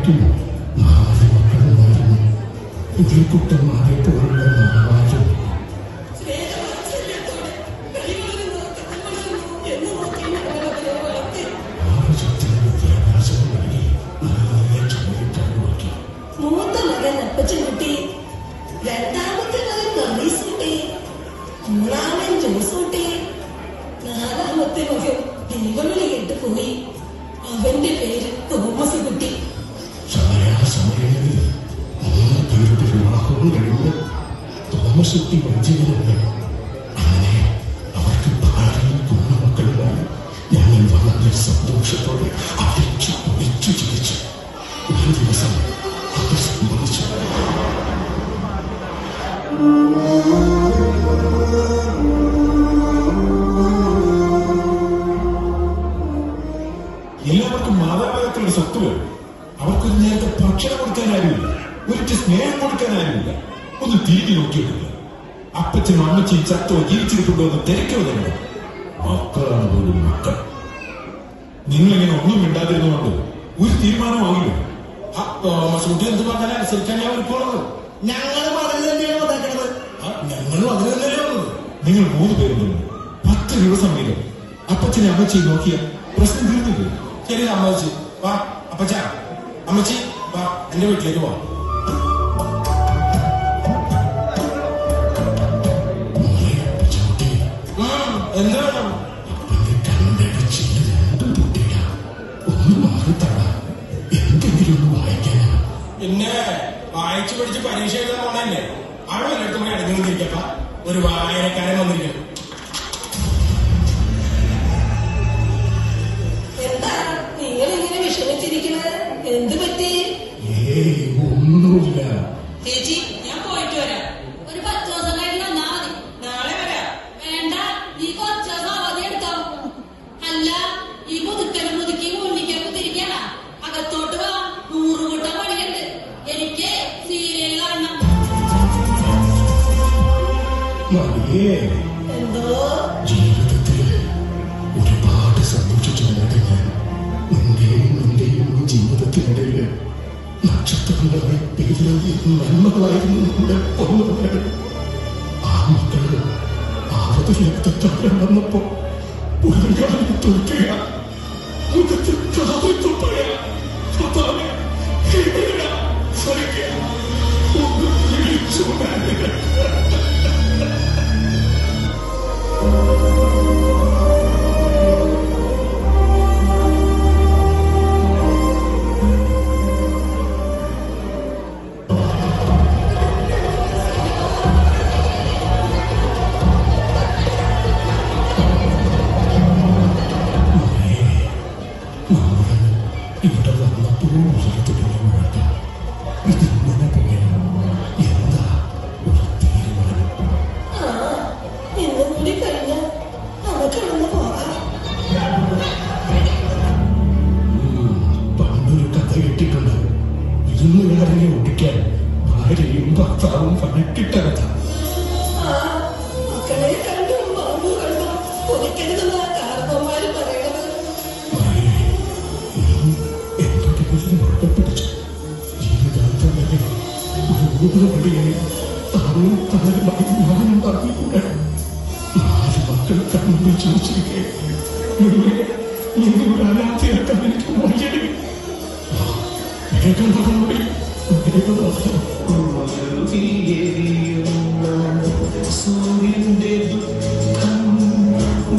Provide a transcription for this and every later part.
വീട്ടിൽ 4 മക്കളുണ്ടായിരുന്നു. ഇതിൽ കുട്ടന്മാരെ പോലുള്ള നാവാരും വിദ്യാഭ്യാസം നൽകി നല്ല ചുമരിട്ടാക്കി. മൂത്ത മകൻ അപ്പച്ചൻകുട്ടി, രണ്ടാമത്തെ മകൻ നമ്പീസുകുട്ടി, മൂന്നാമൻ ജോസൂട്ടി, 4ാമത്തെ മകൻ ദീപവിളി കെട്ടുപോയി. അവന്റെ പേര് തോമസ് കുട്ടി. സമയാസമയങ്ങളിൽ 3 പേരുടെ വിവാഹവും കഴിഞ്ഞ് തോമസ് കുട്ടി വഞ്ചികളുണ്ട്. അങ്ങനെ അവർക്ക് ഭാര്യയും കുഞ്ഞുമക്കളുമായി ഞങ്ങൾ വളരെ സന്തോഷത്തോടെ അടിച്ചു പൊളിച്ചു ചിരിച്ചു. ഒരു ദിവസം അത് സംഭവിച്ചു. എല്ലാവർക്കും മാതാപിതാക്കളുടെ സ്വത്ത് വേണം. അവർക്കൊരു നേരത്തെ ഭക്ഷണം കൊടുക്കാൻ ആരുമില്ല, ഒരിച്ച് സ്നേഹം കൊടുക്കാൻ ആരുമില്ല. ഒന്ന് തിരിഞ്ഞു നോക്കിയിട്ടില്ല. അപ്പച്ചനും അമ്മച്ചിയും ചത്തോ ജീവിച്ചിട്ടുണ്ടോ എന്ന് തിരക്കോ തന്നെ. മക്കളാണ് പോലും മക്കൾ. നിങ്ങളിങ്ങനെ ഒന്നും മിണ്ടാതിരുന്നുകൊണ്ട് ഒരു തീരുമാനമാകില്ല. തോമസ് എന്ത് പറഞ്ഞാൽ അനുസരിക്കാൻ ഞാൻ ഒരുക്കുള്ളത്. ഞങ്ങളും അതിൽ തന്നെയാണ് വന്നേക്കണത്. ഞങ്ങളും അതിൽ തന്നെയാണ് വന്നത്. നിങ്ങൾ 3 പേരും 10 ദിവസം വീതം അപ്പച്ചനെ അമ്മച്ചിയെ നോക്കിയ പ്രശ്നം തീർന്നില്ലേ? ശരി അമ്മച്ചി വാ, അപ്പച്ച അമ്മച്ചി വാ, എന്റെ വീട്ടിലേക്ക് വാ. എന്താ വേണം? പിന്നെ വായിച്ചു പഠിച്ച് പരീക്ഷ എഴുതാൻ പോണല്ലേ? അവിടെ എല്ലായിടത്തും പോയി അടങ്ങി വന്നിരിക്കപ്പ. ഒരു വായനക്കാരൻ വന്നിരിക്കും. എന്താ നിങ്ങൾ ഇങ്ങനെ വിഷമിച്ചിരിക്കുന്നത്? എന്ത് പറ്റി? ഒന്നുമില്ല. ചേച്ചി, ഞാൻ പോയിട്ട് വരാം. ഒരു 10 ദിവസം കഴിഞ്ഞ് വന്നാ മതി. നാളെ വരാം. വേണ്ട, നീ കുറച്ച് ദിവസം അവധി എടുത്തോ. അല്ല, ഈ മുതുക്കലും മുതുക്കി മുന്നിക്കൊക്കെ തിരിക്കണ. അകത്തോട്ട് വാ, 100 കൂട്ടം പണിയുണ്ട്. എനിക്ക് സീരിയൽ കാണണം. എന്തോ ജീവിതത്തിൽ ഒരുപാട് സന്തോഷിച്ചു ഞാൻ. നിന്റെയും ജീവിതത്തിനിടയിൽ നക്ഷത്രങ്ങളായി പേരിൽ നന്മകളായിരുന്നു നമ്മുടെ പൊന്നുകൾ. ആ മക്കള് ആവതിലെത്താൻ വന്നപ്പോ ഒരു കാലം തോൽക്കുക, മുഖത്തിൽ കാവൽ തൊപ്പയ ഒന്ന് വിളിച്ചു. ഇവിടെ വന്നപ്പോൾ ഇതിങ്ങനെ പോയാൽ എന്താ ഒരു തീരുമാനം? ഇന്നും കൂടി കഴിഞ്ഞാൽ നമുക്കിവിടുന്ന് പോകാം. പണ്ടൊരു കഥ കേട്ടിട്ടുണ്ട്. വിരുന്നുകാരനെ ഒട്ടിക്കാൻ ഭാര്യയും ഭർത്താവും പണക്കിട്ട കഥ. മക്കളെ കണ്ടും ബാബു കണ്ടും ഒരിക്കലെന്നാ കാരണവന്മാര് പറയണത്. എന്തൊക്കെ പിടിച്ചു ജീവിതാന്തം വരെ ഒരു വഴിയായി താനും താനുമായി ഞാനുണ്ടാക്കിക്കൂടെ. 4 മക്കൾ കണ്ണു ചോദിച്ചിരിക്കെ ഒരു അനാഥയാക്കാൻ എനിക്ക് വഴിയടി. സൂര്യന്റെ ദുഃഖം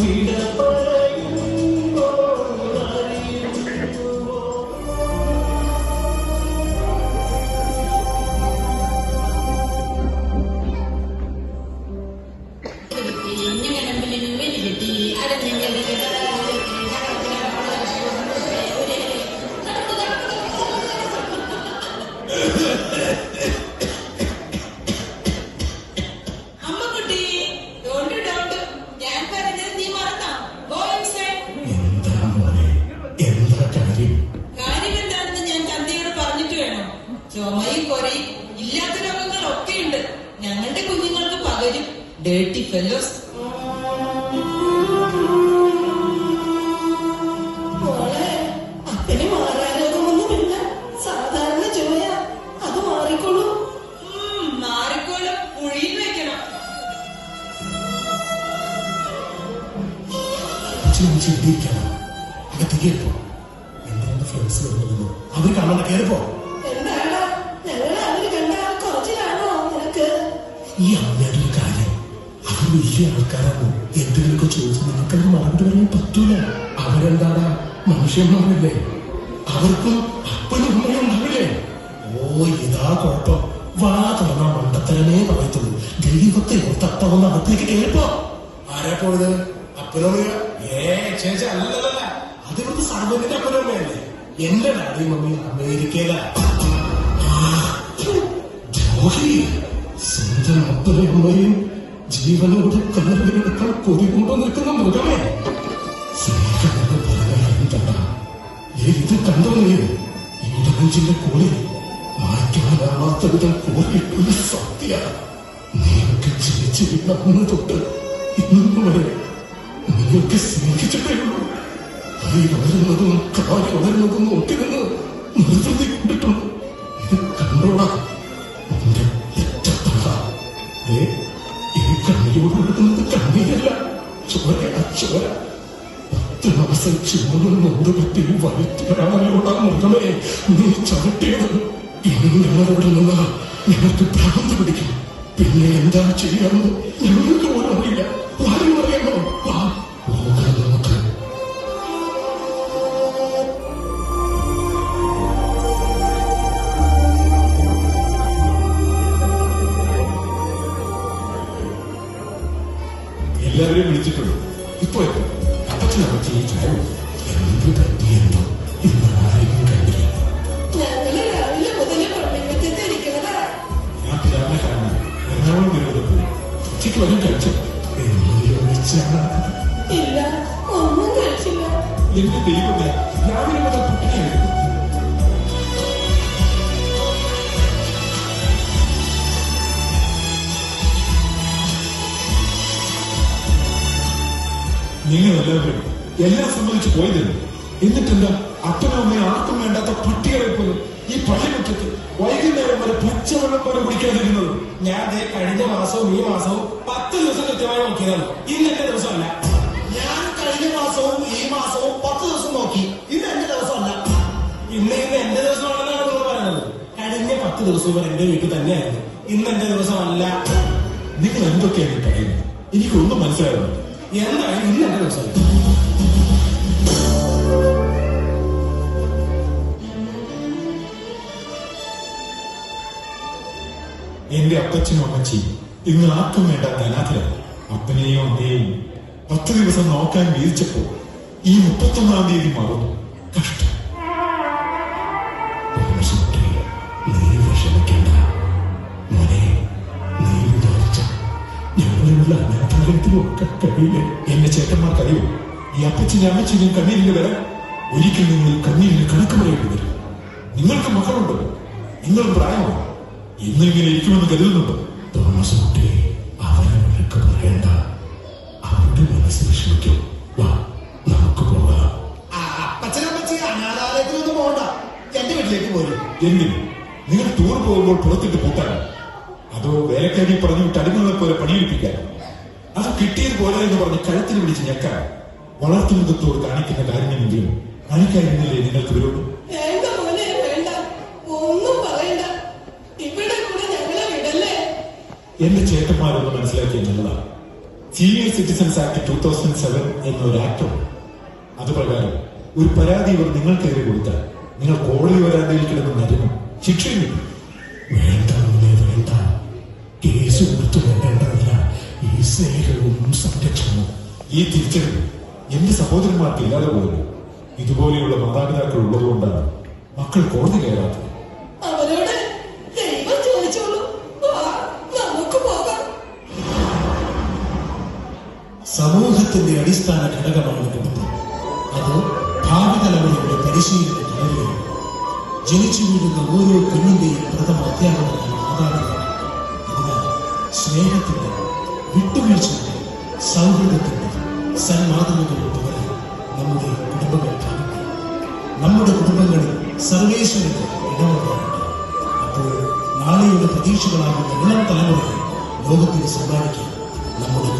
വിട അമ്മക്കുട്ടി, ഞാൻ പറഞ്ഞത് നീ മറന്നോ? Go inside. എന്താ മോനെ, എന്താ കാര്യം? കാര്യം എന്താണെന്ന് ഞാൻ തന്തയോട് പറഞ്ഞിട്ട് വേണം. ചുമയും കൊരയും ഇല്ലാത്ത രോഗങ്ങളൊക്കെയുണ്ട്. ഞങ്ങളുടെ കുഞ്ഞുങ്ങൾക്ക് പകരും. Dirty fellows. മോളെ, അപ്പന് മാറാരോഗമൊന്നുമില്ല. സാധാരണ ചിന്തിക്കണം. അകത്തേക്ക് കയറിപ്പോ. എന്റെ ഫ്രണ്ട്സ് വരുന്നു, അവർ കാണാൻ കയറിപ്പോ. എന്താടാ ഞങ്ങളെ അവര് കണ്ടാൽ കുറച്ചിലാണോ നിനക്ക്? ഈ അമ്മയുടെ ഒരു കാര്യം, അവർ വലിയ ആൾക്കാരാണ്. എന്തെങ്കിലുമൊക്കെ ചോദിച്ചു നിനക്കത് മറന്നു പറയാൻ പറ്റൂല. അവരെന്താടാ മനുഷ്യന്മാരല്ലേ? അവർക്കും അപ്പനും അമ്മയും ഉണ്ടാവില്ലേ? ഓ ഇതാ കുഴപ്പം. വാ തുറന്ന മണ്ടത്തരമേ പറയത്തുള്ളൂ. ദൈവത്തെ ഓർത്തപ്പവന്ന് അകത്തേക്ക് കേൾപ്പോ. ആരാ പോയത്? അപ്പനോമിയ? ചേച്ചി അല്ലല്ല, അത് ഇവിടുത്തെ സാധനത്തിന്റെ അപ്പനമ്മയല്ലേ? എന്റെ ഡാഡിയും മമ്മിയും അമേരിക്കയിലാ. ദ്രോഹി. സ്വന്തം അപ്പനും അമ്മയും ജീവനോട് കണ്ണുകളെടുക്കാൻ കൊതികൊണ്ടു നിൽക്കുന്ന മൃഗമേ. സ്നേഹമെന്ന് പറഞ്ഞാൽ എന്താണ്? ഇത് കണ്ടോ നീ? ഇടവഞ്ചിന്റെ കോളി മാറ്റാനാവാത്ത വിധം കോറിയിട്ടൊരു സത്യ. നീയൊക്കെ ജനിച്ചു വീണ അന്ന് തൊട്ട് ഇന്നു വരെ നീയൊക്കെ സ്നേഹിച്ചിട്ടേ ഉള്ളൂ. കൈ വളരുന്നതും കാല് വളരുന്നതും നോക്കി നിന്ന് നിർത്തി കൊണ്ടിട്ടുണ്ട്. ഇത് കണ്ടോളാം നിന്റെ ഒറ്റത്തള. ഈ കണ്ണിലൂടെ എടുക്കുന്നത് കണ്ണീരല്ല, ചോരയാ ചോര. 10 മാസം ചൂടും നൂറ് പറ്റി വയറ്റിലാണല്ലോടാ മൃഗമേ നീ ചവിട്ടിയത്. ഇനി ഞങ്ങളവിടെ നിന്ന് ഞങ്ങൾക്ക് ഭ്രാന്ത് പിടിക്കും. പിന്നെ എന്താ ചെയ്യാമെന്ന് ഞങ്ങൾക്ക് പോലും അറിയില്ല. ആരും അറിയാമോ? പോകാൻ നമുക്ക്. എല്ലാവരെയും വിളിച്ചിട്ടുണ്ട്. ഇപ്പൊ അപ്പച്ചനമ്മച്ചി ഈ ചായ എന്ത് തട്ടിയെന്തോ ഇന്ന് ആരെയും കണ്ടില്ല. ഞങ്ങള് രാവിലെ മുതലേ പള്ളിക്കത്തെ ഇരിക്കണതാ. ഞാൻ പിതാവിനെ കാണാൻ എറണാകുളം വരുന്നത് പോയി. ഉച്ചയ്ക്ക് വരും കഴിച്ചു. ഇല്ല ഒന്നും കഴിച്ചില്ല. എന്റെ ദൈവമേ, രാവിലെ മുതൽ കുട്ടിയായിരുന്നു. നിങ്ങൾ എല്ലാവരും എല്ലാം സംബന്ധിച്ച് പോയതല്ലേ? എന്നിട്ടെന്താ അപ്പനും അമ്മയും ആർക്കും വേണ്ടാത്ത പട്ടികളെ പോലും ഈ പള്ളിമുറ്റത്ത് വൈകുന്നേരം വരെ പച്ചവെള്ളം പോലും കുടിക്കാതിരുന്നത്? ഞാൻ കഴിഞ്ഞ മാസവും ഈ മാസവും 10 ദിവസം കൃത്യമായി നോക്കിയതാണ്. ഇന്ന് എന്റെ ദിവസമല്ല. ഞാൻ കഴിഞ്ഞ മാസവും ഈ മാസവും 10 ദിവസം നോക്കി. ഇത് എന്റെ ദിവസമല്ല. ഇന്ന് എന്റെ ദിവസമാണെന്നാണ് നിങ്ങൾ പറയുന്നത്. കഴിഞ്ഞ 10 ദിവസവും വരെ എന്റെ വീട്ടിൽ തന്നെയായിരുന്നു. ഇന്ന് എന്റെ ദിവസമല്ല. നിങ്ങൾ എന്തൊക്കെയാണ് പറയുന്നത്? എനിക്കൊന്നും മനസ്സിലാകുന്നില്ല. എന്തായാലും ഇന്ന് എന്റെ ദിവസമല്ല. എന്റെ അപ്പച്ചനും അമ്മച്ചിയും ഇന്ന് ആർക്കും വേണ്ടാത്ത അനാഥരാണ്. അപ്പനെയും അമ്മയെയും 10 ദിവസം നോക്കാൻ വീതിച്ചപ്പോ ഈ 31-ാം തീയതി മറന്നു. കഷ്ടം. നീ വിഷമിക്കണ്ട മോനെ. നീ വിചാരിച്ച ഞങ്ങളുള്ള അനാഥാലയത്തിലൊക്കെ കഴിയില്ല. എന്റെ ചേട്ടന്മാർക്കറിയോ ഈ അപ്പച്ചനും അമ്മച്ചിനും കണ്ണീരിന്റെ വില? ഒരിക്കൽ നിങ്ങൾ കണ്ണീരിന് കണക്ക് പറയേണ്ടി വരും. നിങ്ങൾക്ക് മക്കളുണ്ടോ? നിങ്ങളും പ്രായമാണ്. ഇന്നും ഇങ്ങനെ ഇരിക്കുമെന്ന് കരുതുന്നുണ്ടോ? തോമസ് കുട്ടി അവരവർക്ക് പറയണ്ട. അവരുടെ മനസ്സ് വിഷമിക്കും. വാ നമുക്ക് പോകാം. അപ്പച്ചനമ്മച്ചി അനാഥാലയത്തിലൊന്നും പോകണ്ട, എന്റെ വീട്ടിലേക്ക് പോരും. എന്തിന്? നിങ്ങൾ ടൂർ പോകുമ്പോൾ പുറത്തിട്ട് പൂട്ടാനോ? അതോ വേലക്കാരി പറഞ്ഞു വിട്ട് അടിമകളെ പോലെ പണിയെടുപ്പിക്കാനോ? അത് കിട്ടിയത് പോലെ എന്ന് പറഞ്ഞ് കഴുത്തിന് പിടിച്ച് ഞെക്കാൻ വളർത്തുമൃഗത്തോട് കാണിക്കുന്ന കാര്യമെങ്കിലും കാണിക്കാനില്ലേ നിങ്ങൾക്ക് വിരോധം? വേണ്ട മോനെ വേണ്ട, ഒന്നും പറയണ്ട. ഇവിടെ കൂടെ ഞങ്ങളെ വിടല്ലേ. എന്റെ ചേട്ടന്മാരൊന്ന് മനസ്സിലാക്കിയ നല്ലതാണ്. സീനിയർ സിറ്റിസൺസ് ആക്ട് 2007 എന്നൊരു ആക്ടുണ്ട്. അതുപ്രകാരം ഒരു പരാതി ഇവർ നിങ്ങൾക്കെതിരെ കൊടുത്താൽ നിങ്ങൾ കോടതി വരാന്തയിൽ കിടന്ന് നരുന്നു, ശിക്ഷയും കിട്ടും. വേണ്ട മോനെ വേണ്ട. കേസ് കൊടുത്തു വേണ്ടതില്ല. ഈ സ്നേഹവും സംരക്ഷണവും ഈ തിരിച്ചറിവ് എന്റെ സഹോദരന്മാർക്ക് ഇല്ലാതെ പോലും ഇതുപോലെയുള്ള മാതാപിതാക്കൾ ഉള്ളതുകൊണ്ടാണ് മക്കൾ കോടതി കയറാത്തത്. അവരോട് ദൈവം ചോദിച്ചോളൂ. വാ, നമുക്ക് പോകാം. സമൂഹത്തിന്റെ അടിസ്ഥാന ഘടകമാണ് കുടുംബം. അത് ഭാവി തലമുറയുടെ പരിശീലന ഘടകമാണ്. ജനിച്ചു വീഴുന്ന ഓരോ കുഞ്ഞിന്റെയും പ്രഥമ അധ്യാപകരാണ് മാതാപിതാക്കൾ. അതിനാൽ സ്നേഹത്തിന്റെ, വിട്ടുവീഴ്ചയുടെ, സൗഹൃദത്തിന്റെ സന്മാതൃകകൾ പകരാൻ നമ്മുടെ കുടുംബങ്ങൾ കാണിക്കും. നമ്മുടെ കുടുംബങ്ങളിൽ സർവേശ്വരന്റെ ഇടവകയുണ്ട്. അപ്പോൾ നാളെയുടെ പ്രതീക്ഷകളാകുന്ന ഇളം തലമുറകൾ ലോകത്തിന് സമ്മാനിക്കാൻ നമ്മുടെ